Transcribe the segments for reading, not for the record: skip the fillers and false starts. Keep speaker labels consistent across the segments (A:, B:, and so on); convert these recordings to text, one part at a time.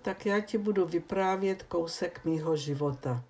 A: tak já ti budu vyprávět kousek mýho života.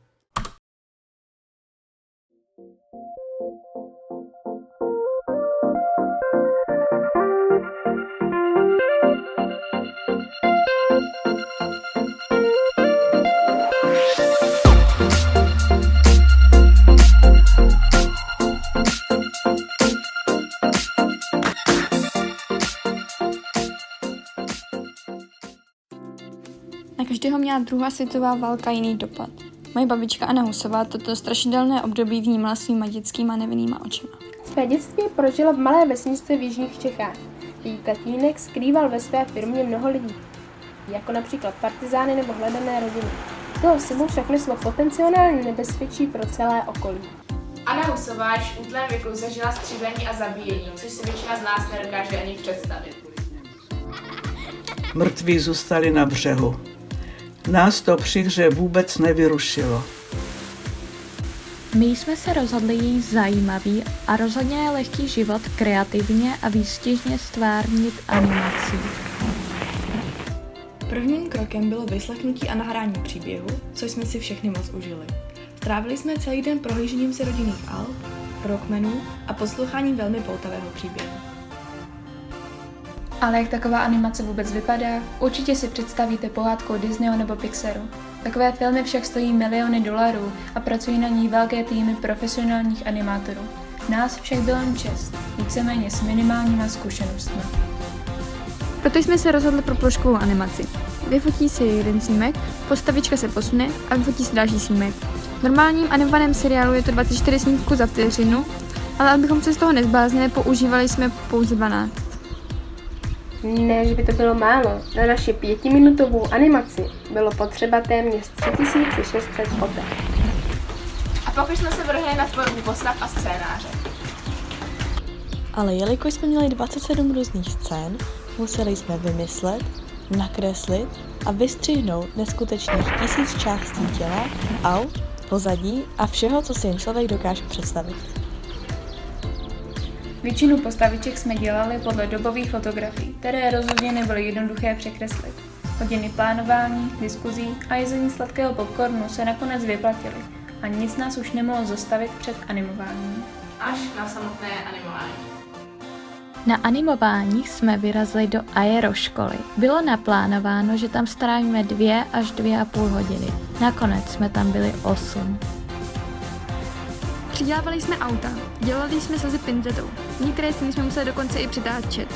B: Na každého měla druhá světová válka jiný dopad. Moje babička Anna Husová toto strašidelné období vnímala svýma dětskýma nevinnýma očima.
C: Své dětství prožila v malé vesničce v jižních Čechách. Její tatínek skrýval ve své firmě mnoho lidí, jako například partizány nebo hledané rodiny. Toho sebou však neslo potenciální nebezpečí pro celé okolí.
D: Anna Husová již v útlém věku zažila střílení a zabíjení, což si většina z nás nedokáže ani představit.
A: Mrtví zůstali na břehu. Nás to při hře vůbec nevyrušilo.
E: My jsme se rozhodli jí zajímavý a rozhodně lehký život kreativně a výstižně stvárnit animací.
F: Prvním krokem bylo vyslechnutí a nahrání příběhu, což jsme si všechny moc užili. Strávili jsme celý den prohlížením si rodinných alb, rockmanů a posloucháním velmi poutavého příběhu.
B: Ale jak taková animace vůbec vypadá? Určitě si představíte pohádkou Disneyho nebo Pixaru. Takové filmy však stojí miliony dolarů a pracují na ní velké týmy profesionálních animátorů. Nás však bylo jen 6, víceméně s minimálníma zkušenostmi.
G: Proto jsme se rozhodli pro ploškovou animaci. Vyfotí si jeden snímek, postavička se posune a vyfotí si další snímek. V normálním animovaném seriálu je to 24 snímků za vteřinu, ale abychom se z toho nezbláznili, používali jsme pouze 12.
C: Ne, že by to bylo málo. Na naši 5minutovou animaci bylo potřeba téměř 3600 fotek.
D: A pak už jsme se vrhli na tvorbu postav a scénáře.
F: Ale jelikož jsme měli 27 různých scén, museli jsme vymyslet, nakreslit a vystřihnout neskutečných 1000 částí těla, aut, pozadí a všeho, co si jen člověk dokáže představit.
B: Většinu postaviček jsme dělali podle dobových fotografií, které rozhodně nebyly jednoduché překreslit. Hodiny plánování, diskuzí a jezení sladkého popcornu se nakonec vyplatily a nic nás už nemohlo zastavit před animováním.
D: Až na samotné animování.
E: Na animování jsme vyrazili do aeroškoly. Bylo naplánováno, že tam strávíme 2 až 2,5 hodiny. Nakonec jsme tam byli 8.
G: Přidělávali jsme auta, dělali jsme sazy pinzetou. Některé scény jsme museli dokonce i přitáčet.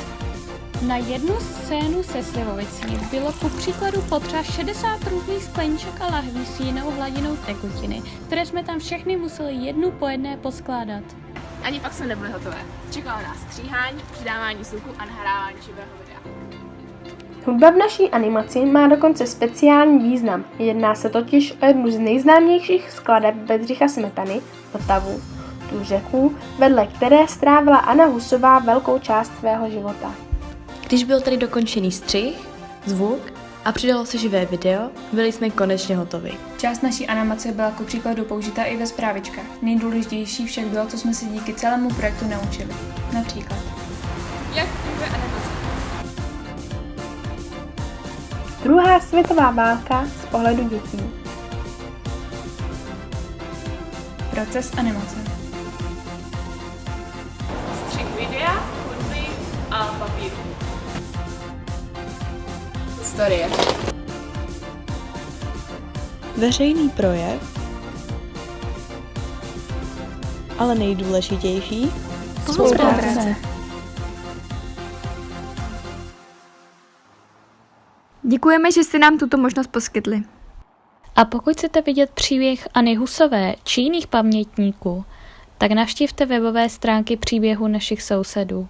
E: Na jednu scénu se slivovicí bylo ku příkladu potřeba 60 různých skleníček a lahví s jinou hladinou tekutiny, které jsme tam všechny museli jednu po jedné poskládat.
D: Ani pak jsme nebyli hotové. Čekalo nás stříhání, přidávání zvuku a nahrávání živého videa.
C: Hudba v naší animaci má dokonce speciální význam. Jedná se totiž o jednu z nejznámějších skladeb Bedřicha Smetany, Vltavu, tu řeku, vedle které strávila Anna Husová velkou část svého života.
F: Když byl tedy dokončený střih, zvuk a přidalo se živé video, byli jsme konečně hotovi.
B: Část naší animace byla ku příkladu použita i ve zprávičkách. Nejdůležitější však bylo, co jsme se díky celému projektu naučili. Například.
D: Jak funguje animace?
C: Druhá světová válka z pohledu dětí.
B: Proces animace.
D: Střih videa, hudby a papíru. Historie.
F: Veřejný projev, ale nejdůležitější
G: Spolupráce. Děkujeme, že jste nám tuto možnost poskytli.
E: A pokud chcete vidět příběh Anny Husové či jiných pamětníků, tak navštivte webové stránky příběhu našich sousedů.